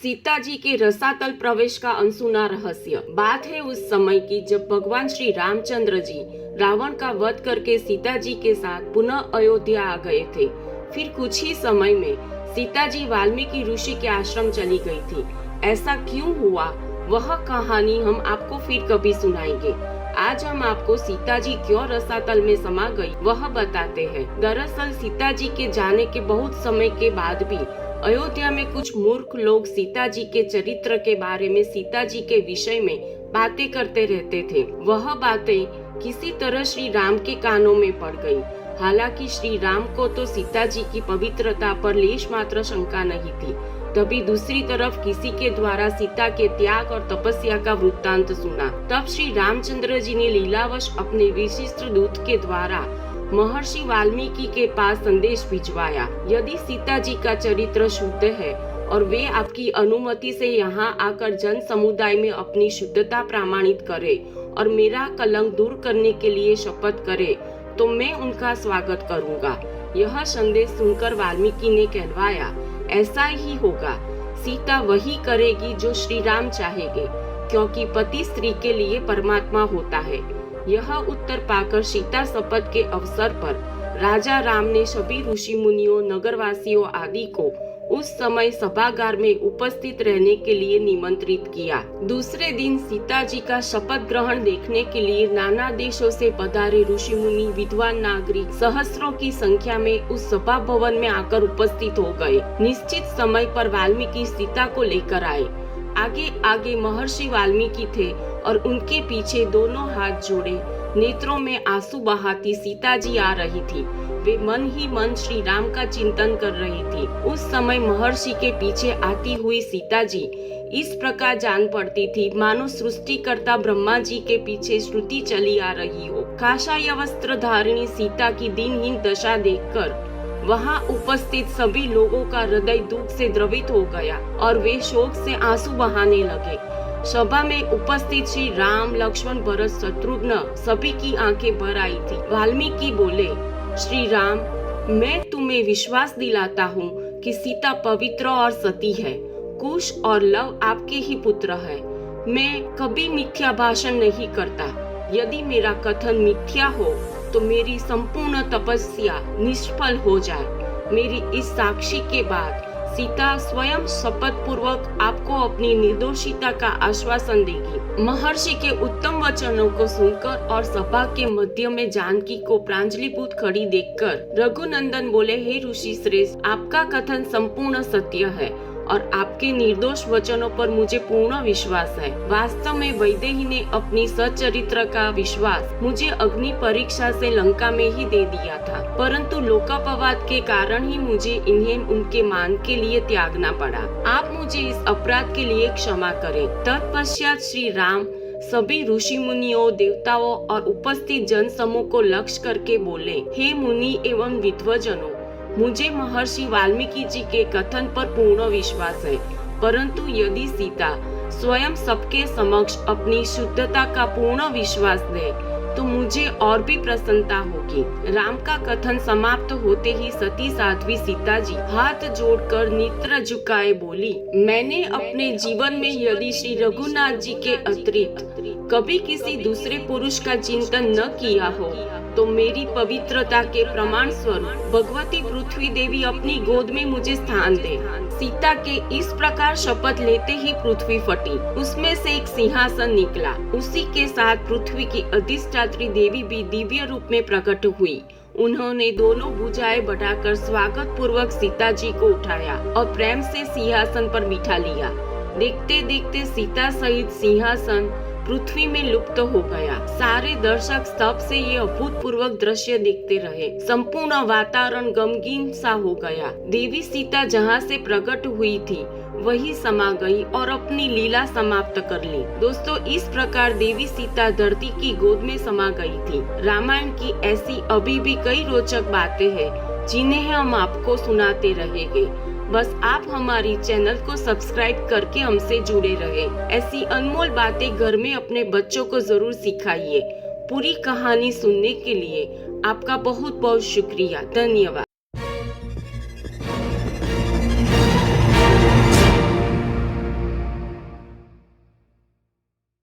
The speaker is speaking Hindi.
सीता जी के रसातल प्रवेश का अनसुना रहस्य। बात है उस समय की जब भगवान श्री रामचंद्र जी रावण का वध करके सीता जी के साथ पुनः अयोध्या आ गए थे। फिर कुछ ही समय में सीता जी वाल्मीकि ऋषि के आश्रम चली गई थी। ऐसा क्यों हुआ, वह कहानी हम आपको फिर कभी सुनाएंगे। आज हम आपको सीता जी क्यों रसातल में समा गई वह बताते हैं। दरअसल सीता जी के जाने के बहुत समय के बाद भी अयोध्या में कुछ मूर्ख लोग सीता जी के चरित्र के बारे में, सीता जी के विषय में बातें करते रहते थे। वह बातें किसी तरह श्री राम के कानों में पड़ गई। हालांकि श्री राम को तो सीता जी की पवित्रता पर लेश मात्र शंका नहीं थी। तभी दूसरी तरफ किसी के द्वारा सीता के त्याग और तपस्या का वृत्तांत सुना। तब श्री रामचंद्र जी ने लीलावश अपने विशिष्ट दूत के द्वारा महर्षि वाल्मीकि के पास संदेश भिजवाया। यदि सीता जी का चरित्र शुद्ध है और वे आपकी अनुमति से यहाँ आकर जन समुदाय में अपनी शुद्धता प्रमाणित करे और मेरा कलंक दूर करने के लिए शपथ करे, तो मैं उनका स्वागत करूँगा। यह संदेश सुनकर वाल्मीकि ने कहलवाया, ऐसा ही होगा। सीता वही करेगी जो श्री राम चाहेंगे, क्योंकि पति स्त्री के लिए परमात्मा होता है। यह उत्तर पाकर सीता शपथ के अवसर पर राजा राम ने सभी ऋषि मुनियों, नगरवासियों आदि को उस समय सभागार में उपस्थित रहने के लिए निमंत्रित किया। दूसरे दिन सीता जी का शपथ ग्रहण देखने के लिए नाना देशों से पधारे ऋषि मुनि, विद्वान नागरिक सहस्त्रों की संख्या में उस सभा भवन में आकर उपस्थित हो गए। निश्चित समय पर वाल्मीकि सीता को लेकर आए। आगे आगे महर्षि वाल्मीकि थे और उनके पीछे दोनों हाथ जोड़े, नेत्रों में आंसू बहाती सीता जी आ रही थी। वे मन ही मन श्री राम का चिंतन कर रही थी। उस समय महर्षि के पीछे आती हुई सीता जी इस प्रकार जान पड़ती थी मानो सृष्टिकर्ता ब्रह्मा जी के पीछे श्रुति चली आ रही हो। काषाय वस्त्र धारिणी सीता की दीनहीन दशा देखकर वहाँ उपस्थित सभी लोगों का हृदय दुख से द्रवित हो गया और वे शोक से आंसू बहाने लगे। सभा में उपस्थित श्री राम, लक्ष्मण, भरत, शत्रुघ्न सभी की आंखें भर आई थी। वाल्मीकि बोले, श्री राम, मैं तुम्हें विश्वास दिलाता हूँ कि सीता पवित्र और सती है। कुश और लव आपके ही पुत्र है। मैं कभी मिथ्या भाषण नहीं करता। यदि मेरा कथन मिथ्या हो तो मेरी संपूर्ण तपस्या निष्फल हो जाए। मेरी इस साक्षी के बाद सीता स्वयं शपथ पूर्वक आपको अपनी निर्दोषिता का आश्वासन देगी। महर्षि के उत्तम वचनों को सुनकर और सभा के मध्य में जानकी को प्रांजलिभूत खड़ी देखकर रघुनंदन बोले, हे ऋषि श्रेष्ठ, आपका कथन संपूर्ण सत्य है और आपके निर्दोष वचनों पर मुझे पूर्ण विश्वास है। वास्तव में वैदेही ने अपनी सच्चरित्र का विश्वास मुझे अग्नि परीक्षा से लंका में ही दे दिया था, परंतु लोकापवाद के कारण ही मुझे इन्हें उनके मान के लिए त्यागना पड़ा। आप मुझे इस अपराध के लिए क्षमा करें। तत्पश्चात श्री राम सभी ऋषि मुनियों, देवताओं और उपस्थित जन समूह को लक्ष्य करके बोले, हे मुनि एवं विद्वजनों, मुझे महर्षि वाल्मीकि जी के कथन पर पूर्ण विश्वास है, परंतु यदि सीता स्वयं सबके समक्ष अपनी शुद्धता का पूर्ण विश्वास दे तो मुझे और भी प्रसन्नता होगी। राम का कथन समाप्त होते ही सती साध्वी सीता जी हाथ जोड़कर नेत्र झुकाए बोली, मैंने अपने जीवन में यदि श्री रघुनाथ जी के अतिरिक्त कभी किसी दूसरे पुरुष का चिंतन न किया हो तो मेरी पवित्रता के प्रमाण स्वरूप भगवती पृथ्वी देवी अपनी गोद में मुझे स्थान दे। सीता के इस प्रकार शपथ लेते ही पृथ्वी फटी, उसमें से एक सिंहासन निकला। उसी के साथ पृथ्वी की अधिष्ठात्री देवी भी दिव्य रूप में प्रकट हुई। उन्होंने दोनों भुजाएं बढ़ाकर स्वागत पूर्वक सीता जी को उठाया और प्रेम से सिंहासन पर बिठा लिया। देखते देखते सीता सहित सिंहासन पृथ्वी में लुप्त हो गया। सारे दर्शक स्तब्ध से ये अभूतपूर्वक दृश्य देखते रहे। संपूर्ण वातावरण गमगीन सा हो गया। देवी सीता जहाँ से प्रकट हुई थी वही समा गई और अपनी लीला समाप्त कर ली। दोस्तों, इस प्रकार देवी सीता धरती की गोद में समा गई थी। रामायण की ऐसी अभी भी कई रोचक बातें हैं जिन्हें हम आपको सुनाते रहेंगे। बस आप हमारी चैनल को सब्सक्राइब करके हमसे जुड़े रहे। ऐसी अनमोल बातें घर में अपने बच्चों को जरूर सिखाइए। पूरी कहानी सुनने के लिए आपका बहुत बहुत शुक्रिया। धन्यवाद।